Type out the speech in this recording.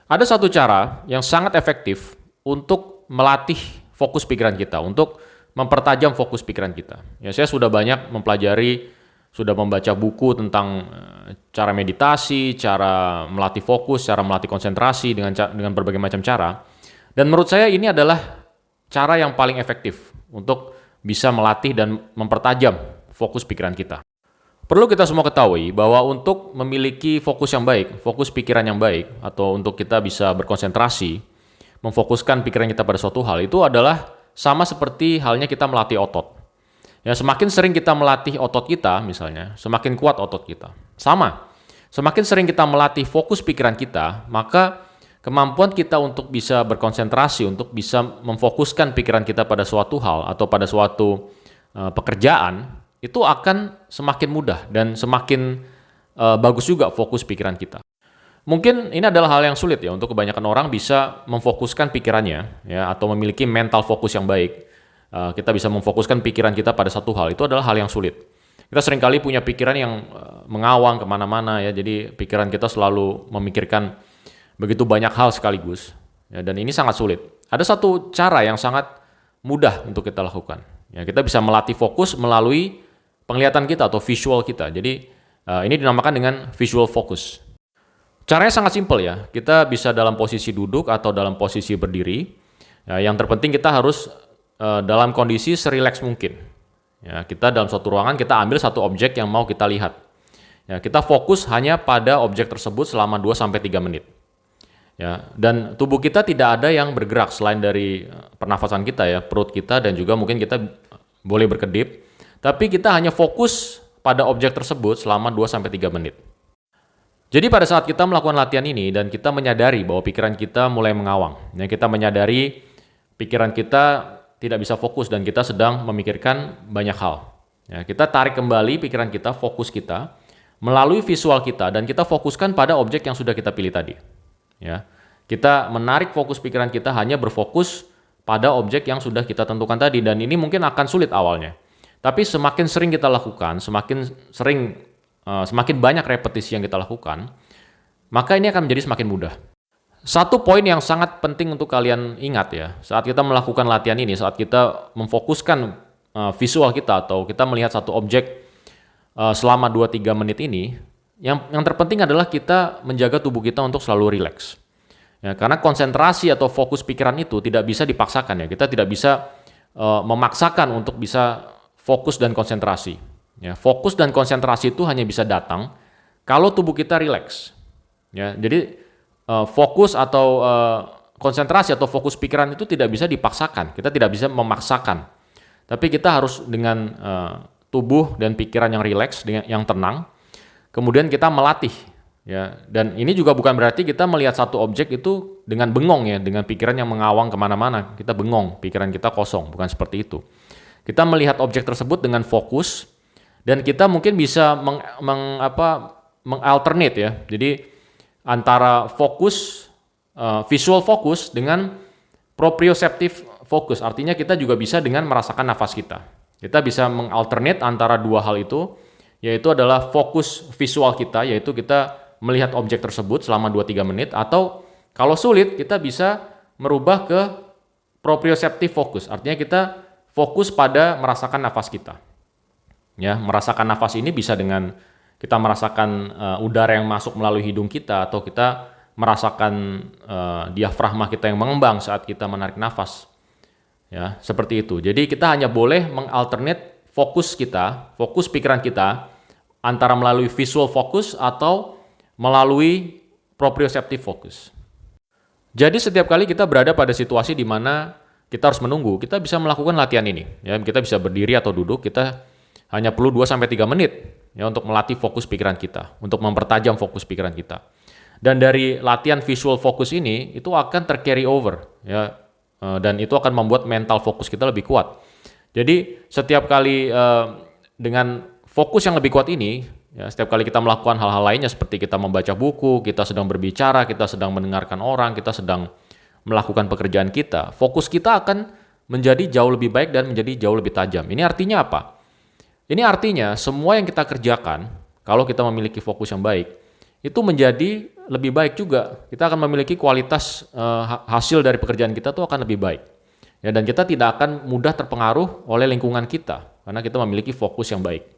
Ada satu cara yang sangat efektif untuk melatih fokus pikiran kita, untuk mempertajam fokus pikiran kita. Ya, saya sudah banyak mempelajari, sudah membaca buku tentang cara meditasi, cara melatih fokus, cara melatih konsentrasi dengan berbagai macam cara. Dan menurut saya ini adalah cara yang paling efektif untuk bisa melatih dan mempertajam fokus pikiran kita. Perlu kita semua ketahui bahwa untuk memiliki fokus yang baik, fokus pikiran yang baik, atau untuk kita bisa berkonsentrasi, memfokuskan pikiran kita pada suatu hal, itu adalah sama seperti halnya kita melatih otot. Ya, semakin sering kita melatih otot kita, misalnya, semakin kuat otot kita. Sama, semakin sering kita melatih fokus pikiran kita, maka kemampuan kita untuk bisa berkonsentrasi, untuk bisa memfokuskan pikiran kita pada suatu hal atau pada suatu pekerjaan, itu akan semakin mudah dan semakin bagus juga fokus pikiran kita. Mungkin ini adalah hal yang sulit ya untuk kebanyakan orang bisa memfokuskan pikirannya ya atau memiliki mental fokus yang baik. Kita bisa memfokuskan pikiran kita pada satu hal, itu adalah hal yang sulit. Kita seringkali punya pikiran yang mengawang kemana-mana ya, jadi pikiran kita selalu memikirkan begitu banyak hal sekaligus ya, dan ini sangat sulit. Ada satu cara yang sangat mudah untuk kita lakukan. Ya, kita bisa melatih fokus melalui penglihatan kita atau visual kita. Jadi ini dinamakan dengan visual focus. Caranya sangat simpel ya. Kita bisa dalam posisi duduk atau dalam posisi berdiri. Ya, yang terpenting kita harus dalam kondisi serileks mungkin. Ya, kita dalam suatu ruangan kita ambil satu objek yang mau kita lihat. Ya, kita fokus hanya pada objek tersebut selama 2-3 menit. Ya, dan tubuh kita tidak ada yang bergerak selain dari pernafasan kita ya, perut kita dan juga mungkin kita boleh berkedip. Tapi kita hanya fokus pada objek tersebut selama 2-3 menit. Jadi pada saat kita melakukan latihan ini dan kita menyadari bahwa pikiran kita mulai mengawang, ya kita menyadari pikiran kita tidak bisa fokus dan kita sedang memikirkan banyak hal. Ya, kita tarik kembali pikiran kita, fokus kita melalui visual kita dan kita fokuskan pada objek yang sudah kita pilih tadi. Ya, kita menarik fokus pikiran kita hanya berfokus pada objek yang sudah kita tentukan tadi dan ini mungkin akan sulit awalnya. Tapi semakin sering kita lakukan, semakin banyak repetisi yang kita lakukan, maka ini akan menjadi semakin mudah. Satu poin yang sangat penting untuk kalian ingat ya, saat kita melakukan latihan ini, saat kita memfokuskan visual kita atau kita melihat satu objek selama 2-3 menit ini, yang terpenting adalah kita menjaga tubuh kita untuk selalu rileks. Ya, karena konsentrasi atau fokus pikiran itu tidak bisa dipaksakan ya, kita tidak bisa memaksakan untuk bisa fokus dan konsentrasi. Ya, fokus dan konsentrasi itu hanya bisa datang kalau tubuh kita rileks. Ya, jadi fokus atau konsentrasi atau fokus pikiran itu tidak bisa dipaksakan. Kita tidak bisa memaksakan. Tapi kita harus dengan tubuh dan pikiran yang rileks, yang tenang. Kemudian kita melatih. Ya, dan ini juga bukan berarti kita melihat satu objek itu dengan bengong ya, dengan pikiran yang mengawang kemana-mana. Kita bengong, pikiran kita kosong, bukan seperti itu. Kita melihat objek tersebut dengan fokus dan kita mungkin bisa mengalternate ya. Jadi antara fokus visual fokus dengan proprioceptive fokus. Artinya kita juga bisa dengan merasakan nafas kita. Kita bisa mengalternate antara dua hal itu, yaitu adalah fokus visual kita, yaitu kita melihat objek tersebut selama 2-3 menit, atau kalau sulit kita bisa merubah ke proprioceptive fokus. Artinya kita fokus pada merasakan nafas kita. Ya, merasakan nafas ini bisa dengan kita merasakan udara yang masuk melalui hidung kita atau kita merasakan diafragma kita yang mengembang saat kita menarik nafas. Ya, seperti itu. Jadi kita hanya boleh mengalternate fokus kita, fokus pikiran kita antara melalui visual fokus atau melalui proprioceptive fokus. Jadi setiap kali kita berada pada situasi di mana kita harus menunggu, kita bisa melakukan latihan ini. Ya, kita bisa berdiri atau duduk, kita hanya perlu 2-3 menit ya untuk melatih fokus pikiran kita, untuk mempertajam fokus pikiran kita. Dan dari latihan visual fokus ini itu akan tercarry over ya, dan itu akan membuat mental fokus kita lebih kuat. Jadi setiap kali dengan fokus yang lebih kuat ini, ya, setiap kali kita melakukan hal-hal lainnya seperti kita membaca buku, kita sedang berbicara, kita sedang mendengarkan orang, kita sedang melakukan pekerjaan kita, fokus kita akan menjadi jauh lebih baik dan menjadi jauh lebih tajam. Ini artinya apa? Ini artinya semua yang kita kerjakan, kalau kita memiliki fokus yang baik, itu menjadi lebih baik juga. Kita akan memiliki kualitas hasil dari pekerjaan kita tuh akan lebih baik. Ya, dan kita tidak akan mudah terpengaruh oleh lingkungan kita karena kita memiliki fokus yang baik.